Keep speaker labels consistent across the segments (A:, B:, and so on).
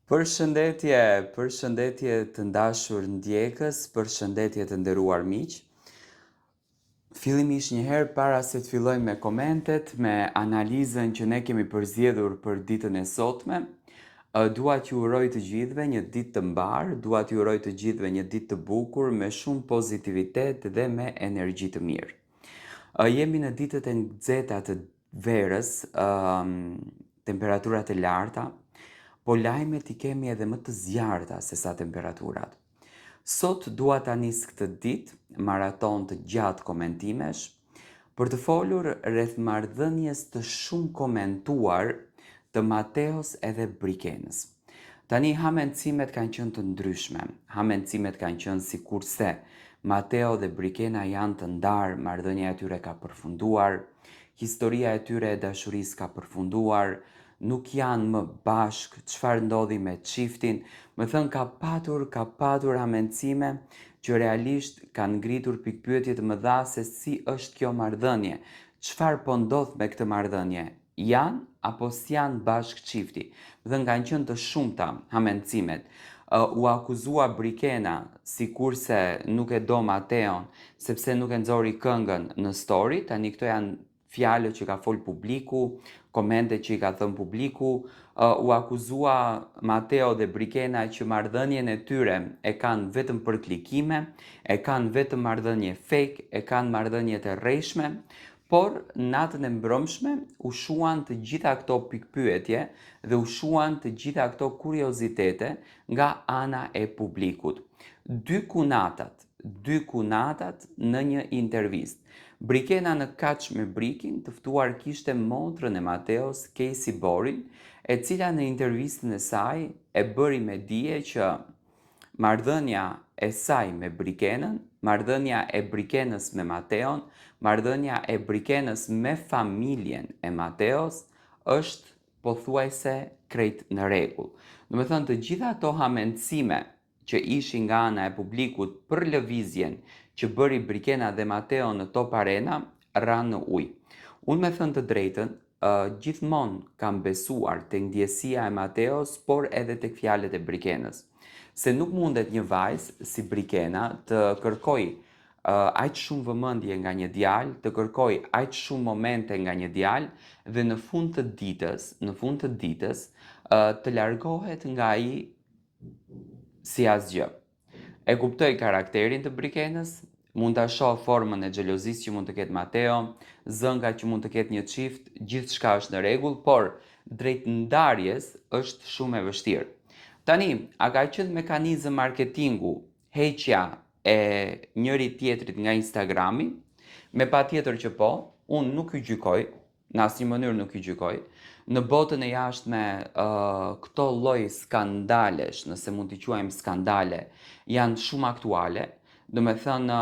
A: Përshëndetje të ndashur ndjekës, përshëndetje të nderuar miq. Fillimisht njëherë para se të fillojmë me komentet, me analizën që ne kemi përzgjedhur për ditën e sotme, dua t'ju uroj të gjithëve një ditë të mbarë, dua t'ju uroj të gjithëve një ditë të bukur me shumë pozitivitet dhe me energji të mirë. Jemi në ditët e nxehta të verës, temperaturat e larta, po lajmet i kemi edhe më të zjarta se sa temperaturat. Sot dua ta nis këtë ditë maraton të gjatë komentimesh për të folur rreth marrëdhënies të shumë komentuar të Mateos edhe Brikenës. Tani hamencimet kanë qenë të ndryshme. Hamencimet kanë qenë sikurse Mateo dhe Brikena janë të ndarë, marrëdhënia e tyre ka përfunduar, historia e tyre e dashurisë ka përfunduar, nuk janë më bashkë, çfarë ndodhi me çiftin. Më thënë ka patur hamencime që realisht kanë ngritur pikpyetje të mëdha se si është kjo marrëdhënie. Çfarë po ndodh me këtë marrëdhënie? Janë apo s'janë bashkë çifti? Më thënë kanë qenë të shumta hamencimet. U akuzua Brikena sikurse nuk e do Mateon sepse nuk e nxori këngën në story. Tani këto janë fjalët që ka fol publiku, komente që i ka thënë publiku. U akuzua Mateo dhe Brikena që marrëdhënien e tyre e kanë vetëm për klikime, e kanë vetëm marrëdhënie fake, e kanë marrëdhënie të rreshme, por natën e mbrëmshme u shuan të gjitha këto pikpyetje dhe u shuan të gjitha këto kuriozitete nga ana e publikut. Dy kunatat në një intervistë. Brikena në Kaç me Brikin të ftuar kishte motrën e Mateos, Casey Borin, e cila në intervistën e saj e bëri me dije që marrëdhënia e saj me Brikenën, marrëdhënia e Brikenës me Mateon, marrëdhënia e Brikenës me familjen e Mateos është pothuajse krejt në rregull. Do të thënë të gjitha ato hamencime që ishin nga ana e publikut për lëvizjen që bëri Brikena dhe Mateo në Top Arena, ranë në ujë. Unë me thënë të drejtën, gjithmonë kam besuar tek ndjesia e Mateos, por edhe tek fjalët e Brikenës. Se nuk mundet një vajzë si Brikena të kërkoj aq shumë vëmendje nga një djalë, të kërkoj aq shumë momente nga një djalë dhe në fund të ditës, të largohet nga ai si asgjë. E kuptoj karakterin të Brikenës, mund ta shoh formën e xhelozisë që mund të ketë Mateo, zëngat që mund të ketë një çift, gjithçka është në rregull, por drejt ndarjes është shumë e vështirë. Tani, a ka qenë mekanizëm marketingu heqja e njëri tjetrit nga Instagrami? Me patjetër që po, unë nuk i gjykoj, në asnjë mënyrë nuk i gjykoj. Në botën e jashtme këto lloj skandalesh, nëse mund t'i quajmë skandale, janë shumë aktuale. Do me thënë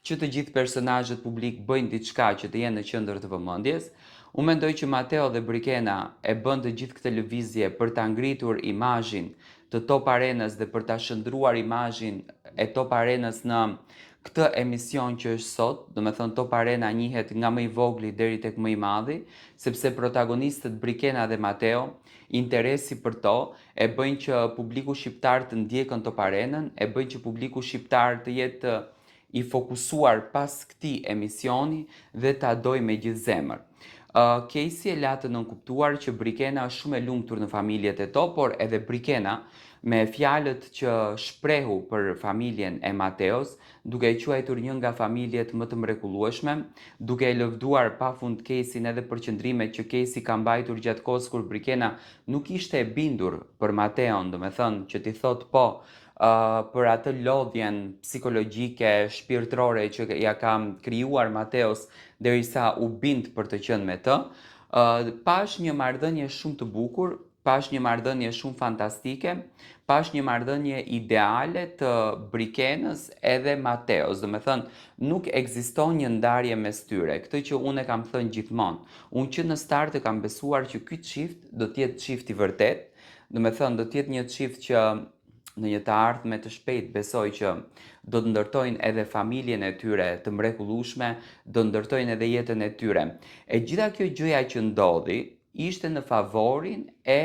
A: që të gjithë personazhet publik bëjnë diçka që të jenë në qendër të vëmendjes. Unë mendoj që Mateo dhe Brikena e bën të gjithë këtë lëvizje për ta ngritur imazhin të Top Arenës dhe për ta shndruar imazhin e Top Arenës në këtë emision që është sot. Do me thënë Top Arena njihet nga më i vogli deri tek më i madhi, sepse protagonistët Brikena dhe Mateo, interesi për to e bëjnë që publiku shqiptar të ndjekën Top Arenën, e bëjnë që publiku shqiptar të jetë i fokusuar pas këtij emisioni dhe ta dojë me gjithë zemër. Casey e la të nënkuptuar që Brikena është shumë e lumtur në familjet e to, por edhe Brikena me fjalët që shprehu për familjen e Mateos, duke e quajtur një nga familjet më të mrekullueshme, duke e lëvduar pafund Caseyn edhe për qëndrimet që Casey ka mbajtur gjatë kohës kur Brikena nuk ishte e bindur për Mateon, do me thënë që t'i thot po për atë lodhjen psikologjike, shpirtërore që ja ka krijuar Mateos derisa u bind për të qenë me të. Pash një marrëdhënie shumë të bukur, pash një marrëdhënie shumë fantastike, pash një marrëdhënie ideale të Brikenës edhe Mateos. Do me thënë, nuk ekziston një ndarje mes tyre, këtë që unë e kam thënë gjithmonë. Unë që në start e kam besuar që ky çift do të jetë çift i vërtet, do me thënë do të jetë një çift që në një të ardhme të shpejt besoj që do të ndërtojnë edhe familjen e tyre të mrekullueshme, do ndërtojnë edhe jetën e tyre. E gjitha kjo gjëja që ndodhi ishte në favorin e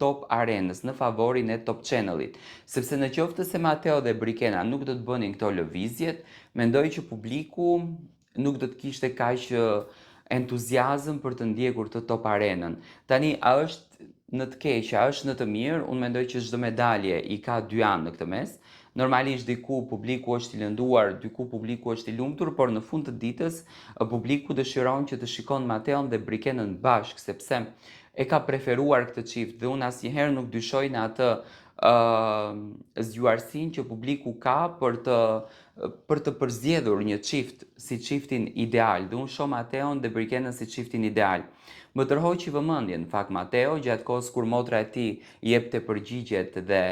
A: Top Arenës në favorin e Top Channelit. Sepse në qoftë se Mateo dhe Brikena nuk do të bënin këto lëvizjet, mendoj që publiku nuk do të kishte kaq entuziazëm për të ndjekur të Top Arenën. Tani, a është në të keq, a është në të mirë? Unë mendoj që çdo medalje i ka dy anë në këtë mes. Normalisht diku publiku është i lënduar, diku publiku është i lumtur, por në fund të ditës publiku dëshiron që të shikon Mateon dhe Brikenën bashkë, sepse e ka preferuar këtë çift dhe unë asnjëherë nuk dyshoj në atë zgjuarsinë që publiku ka për të përzgjedhur një çift si çiftin ideal. Dhe unë shoh Mateon dhe Brikenën si çiftin ideal. Më tërhoqi vëmendjen në fakt Mateo gjatë kohës kur motra e tij jepte përgjigjet dhe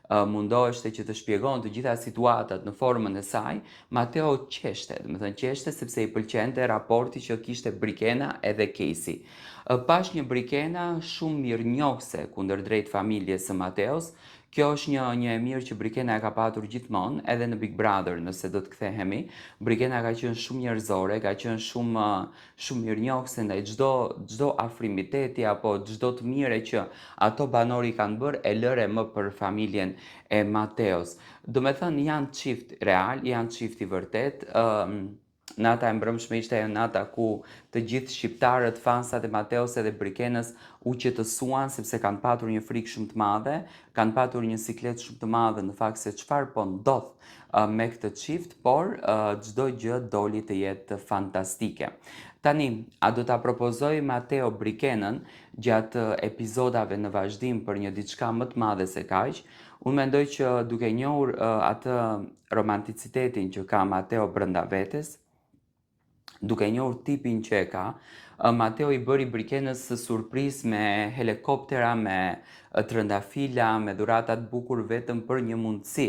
A: mundoheshte që të shpjegon të gjitha situatat në formën e saj. Mateo qeshte, qeshte sepse i pëlqente raporti që kishte Brikena edhe Casey. Pash një Brikena shumë mirënjohëse kundërdrejt familjes së Mateos. Kjo është një e mirë që Brikena e ka patur gjithmonë, edhe në Big Brother, nëse do të kthehemi. Brikena ka qenë shumë njerëzore, ka qenë shumë mirënjohëse ndaj çdo afrimiteti apo çdo të mire që ato banori kanë bërë e lëre më për familjen e Mateos. Do me thënë janë çift real, janë çift i vërtet. Nata e mbrëmshme ishte ajo nata ku të gjithë shqiptarët, fansat e Mateos edhe Brikenës u qetësuan sepse kanë patur një frikë shumë të madhe, kanë patur një siklet shumë të madhe në fakt se çfarë po ndodh me këtë çift, por çdo gjë doli të jetë fantastike. Tani, a do ta propozoj Mateo Brikenën gjatë epizodave në vazhdim për një diçka më të madhe se kaq? Unë mendoj që duke njohur atë romanticitetin që ka Mateo brenda vetes, duke njohur tipin që e ka, Mateo i bëri Brikenës surprizë me helikoptera, me trëndafila, me dhurata të bukur vetëm për një mundësi,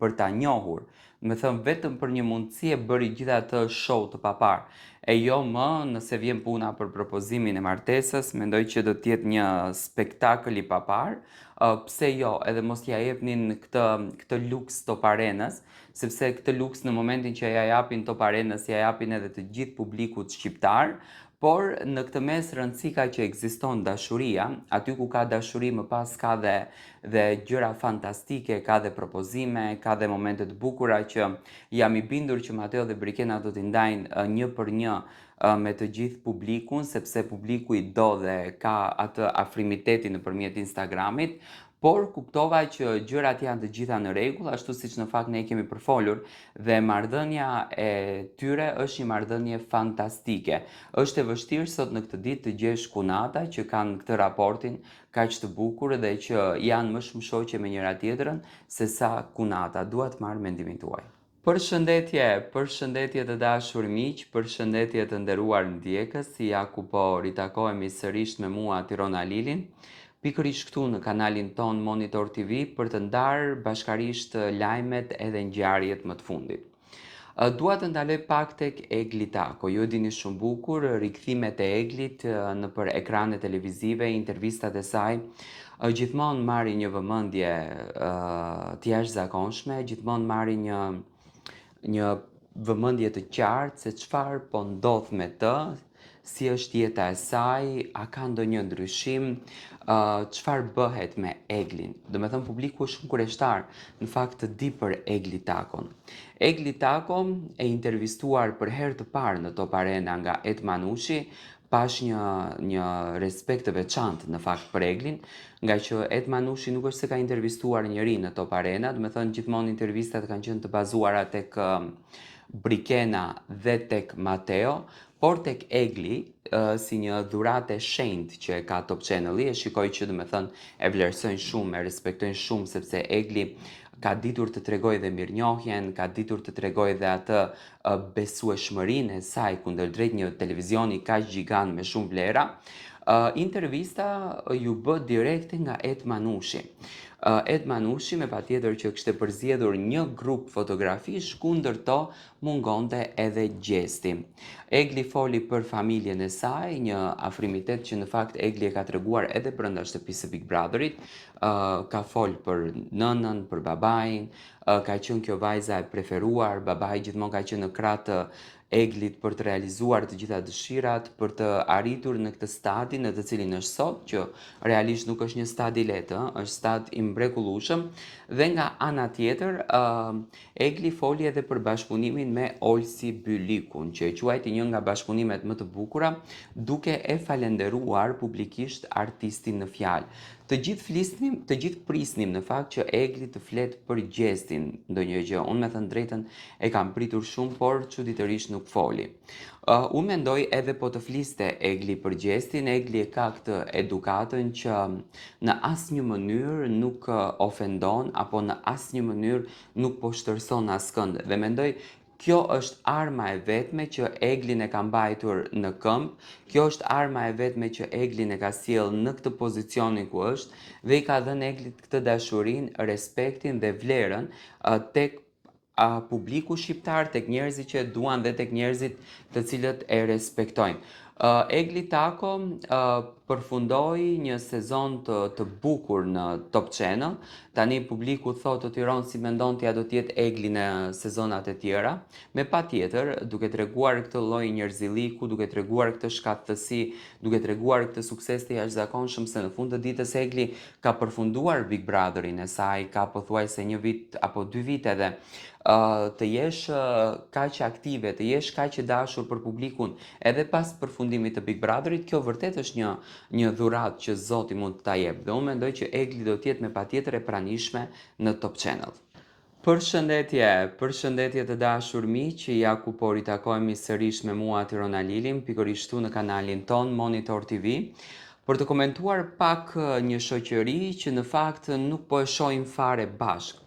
A: për ta njohur. Me thënë vetëm për një mundësi e bëri gjithë atë show të papar. E jo më nëse vjen puna për propozimin e martesës, mendoj që do të jetë një spektakël i papar. Pse jo, edhe mos ja jepnin këtë luks Top Arenës, sepse këtë luks në momentin që ja japin Top Arenës, ja japin edhe të gjithë publikut shqiptar, por në këtë mes rëndësi ka që ekziston dashuria, aty ku ka dashuri më pas ka dhe gjëra fantastike, ka dhe propozime, ka dhe momente të bukura që jam i bindur që Mateo dhe Brikena do t'i ndajnë një për një me të gjithë publikun, sepse publiku i do dhe ka atë afrimitetin nëpërmjet Instagramit, por kuptova që gjërat janë të gjitha në rregull, ashtu siç në fakt ne kemi përfolur dhe marrëdhënia e tyre është një marrëdhënie fantastike. Është e vështirë sot në këtë ditë të gjesh kunata që kanë këtë raportin kaq të bukur dhe që janë më shumë shoqe me njëra tjetrën se sa kunata. Dua të marr mendimin tuaj. Përshëndetje të dashur miq, përshëndetje të nderuar ndjekës, ja ku po ritakohemi sërish me mua Tirona Lilin, pikërisht këtu në kanalin ton Monitor TV për të ndarë bashkarisht lajmet edhe ngjarjet më të fundit. Dua të ndaloj pak tek Egli Tako. Ju e dini shumë bukur, rikthimet e Eglit nëpër ekrane televizive, intervistat e saj, gjithmonë marrin një vëmendje të jashtëzakonshme, gjithmonë marrin një vëmendje të qartë se çfarë po ndodh me të, si është jeta e saj, a ka ndonjë ndryshim, çfarë bëhet me Eglin. Do me thënë publiku është shumë kureshtar në fakt të di për Egli Takon. Egli Tako e intervistuar për herë të parë në Top Arena nga Ed Manushi, pash një respekt të veçantë në fakt për Eglin, nga që Ed Manushi nuk është se ka intervistuar njëri në Top Arena, do me thënë gjithmonë intervistat kanë qenë të bazuara tek Brikena dhe tek Mateo, por tek Egli, si një dhuratë e shenjtë që e ka Top Channel-i, e shikoj që do me thënë e vlerësojnë shumë, e respektojnë shumë, sepse Egli ka ditur të tregoj dhe mirënjohjen, ka ditur të tregoj dhe atë besueshmërinë e saj kundërdrejt një televizioni kaq gjigant me shumë vlera. Intervista ju bë direkte nga Ed Manushi. Ed Manushi me patjetër që kishte përzgjedhur një grup fotografish ku ndërto mungonte edhe Gjesti. Egli foli për familjen e saj, një afrimitet që në fakt Egli e ka treguar edhe brenda shtëpisë së Big Brotherit, ka fol për nënën, për babain, ka qenë kjo vajza e preferuar, babai gjithmonë ka qenë në krah të Eglit për të realizuar të gjitha dëshirat, për të arritur në këtë stadi në të cilin është sot, që realisht nuk është një stad i lehtë, është stad i mrekullueshëm, dhe nga ana tjetër, Egli foli edhe për bashkëpunimin me Olsi Bylikun, që e quajti një nga bashkëpunimet më të bukura, duke e falenderuar publikisht artistin në fjalë. Të gjithë prisnim në fakt që Egli të flet për Gjestin, ndonjë gjë. Unë me thënë drejtën e kam pritur shumë, por çuditërisht nuk foli. Unë mendoj edhe po të fliste Egli për Gjestin, Egli e ka këtë edukatën që në asnjë mënyrë nuk ofendon apo në asnjë mënyrë nuk po shtërson askënd. Dhe mendoj kjo është arma e vetme që Eglin e ka mbajtur në këmbë, kjo është arma e vetme që Eglin e ka sjell në këtë pozicionin ku është dhe i ka dhënë Eglit këtë dashurinë, respektin dhe vlerën tek publiku shqiptar, tek njerëzit që e duan dhe tek njerëzit të cilët e respektojnë. Egli Tako përfundoi një sezon të bukur në Top Channel. Tani publiku thotë të Tiranë si mendon t'ja do t'jetë Egli në sezonat e tjera. Me patjetër, duke treguar këtë lloj njerëzilliku, duke treguar këtë shkattësi, duke treguar këtë sukses të jashtëzakonshëm, se në fund të ditës Egli ka përfunduar Big Brotherin e saj, ka pothuajse 1 vit apo 2 vite dhe të jesh kaq aktive, të jesh kaq e dashur për publikun edhe pas përfundimit të Big Brotherit, kjo vërtet është një dhuratë që Zoti mund ta jep. Dhe unë mendoj që Egli do të jetë me patjetër e pranishme në Top Channel. Përshëndetje të dashur miq, ja ku po ritakojmë sërish me mua Tirona Lilin, pikërisht këtu në kanalin ton Monitor TV, për të komentuar pak një shoqëri që në fakt nuk po e shohim fare bashkë.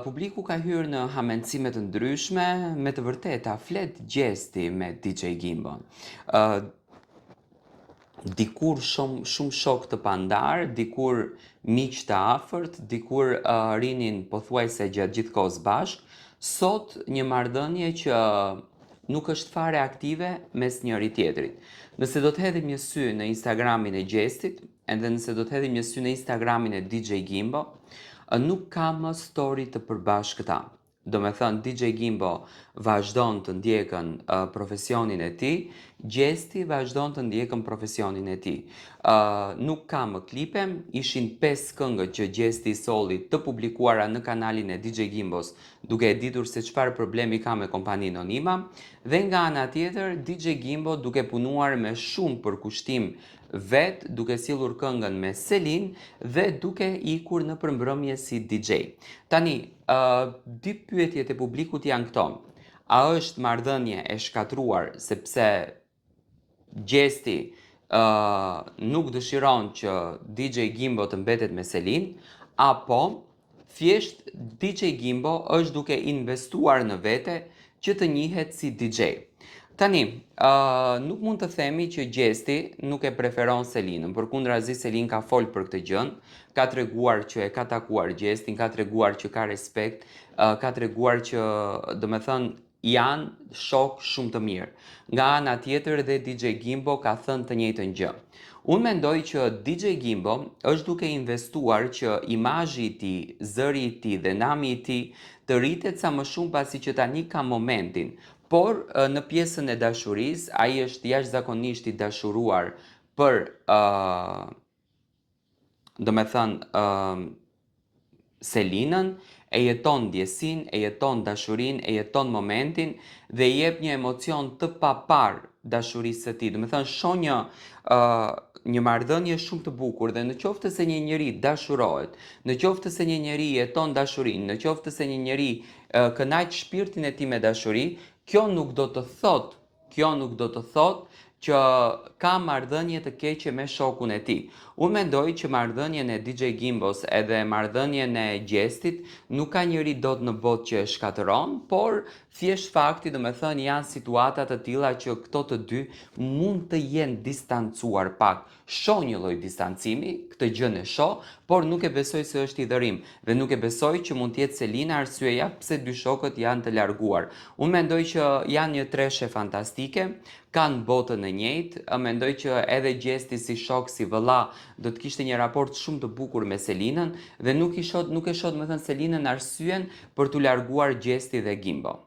A: Publiku ka hyrë në hamendësime të ndryshme, me të vërteta flet Gjesti me DJ Gimbo. Dikur shumë shok të pandar, dikur miq të afërt, dikur rinin pothuajse gjatë gjithë kohës bashkë, sot një marrëdhënie që nuk është fare aktive mes njëri tjetrit. Nëse do të hedhim një sy në Instagramin e Gjestit, edhe nëse do të hedhim një sy në Instagramin e DJ Gimbo, nuk ka më story të përbashkëta. Do me thënë, DJ Gimbo vazhdon të ndjekën profesionin e tij, Gjesti vazhdon të ndjekën profesionin e tij. Nuk ka më klipe, ishin 5 këngët që Gjesti solli të publikuara në kanalin e DJ Gimbos, duke e ditur se çfarë problemi ka me kompaninë Onima, dhe nga ana tjetër DJ Gimbo duke punuar me shumë përkushtim vet, duke sjellur këngën me Selin dhe duke ikur në përmbrëmje si DJ. Tani, dy pyetjet e publikut janë këto. A është marrëdhënie e shkatruar sepse Gjesti nuk dëshiron që DJ Gimbo të mbetet me Selin, apo thjesht DJ Gimbo është duke investuar në vete që të njihet si DJ. Tani, nuk mund të themi që Gjesti nuk e preferon Selinën, përkundrazi Selin ka fol për këtë gjën, ka treguar që e ka takuar Gjestin, ka treguar që ka respekt, ka treguar që, do me thënë, janë shok shumë të mirë. Nga ana tjetër dhe DJ Gimbo ka thënë të njëjtën gjë. Unë mendoj që DJ Gimbo është duke investuar që imazhi i tij, zëri i tij dhe nami i tij të rritet sa më shumë pasi që tani ka momentin. Por në pjesën e dashurisë, ai është jashtëzakonisht i dashuruar për, do me thënë, Selinën, e jeton ndjesin, e jeton dashurin, e jeton momentin dhe i jep një emocion të papar dashurisë së tij. Do me thënë, shoh një marrëdhënie shumë të bukur dhe në qoftë se një njeri dashurohet, në qoftë se një njeri jeton dashurinë, në qoftë se një njeri kënaq shpirtin e tij me dashuri, kjo nuk do të thot që ka marrëdhënie të keqe me shokun e tij. Unë mendoj që marrëdhënien e DJ Gimbos edhe marrëdhënien e Gjestit nuk ka njëri dot në botë që e shkatëron, por thjesht fakti, domethënë, janë situata të tilla që këto të dy mund të jenë distancuar pak. Shoh një lloj distancimi, këtë gjë e shoh, por nuk e besoj se është i dërim dhe nuk e besoj që mund të jetë Selina arsyeja pse dy shokët janë të larguar. Unë mendoj që janë një treshe fantastike, kanë botën e njëjtë, mendoj që edhe Gjesti si shok, si vëlla, do të kishte një raport shumë të bukur me Selinën dhe nuk e shoh domethënë Selinën arsyen për t'u larguar Gjesti dhe Gimbo.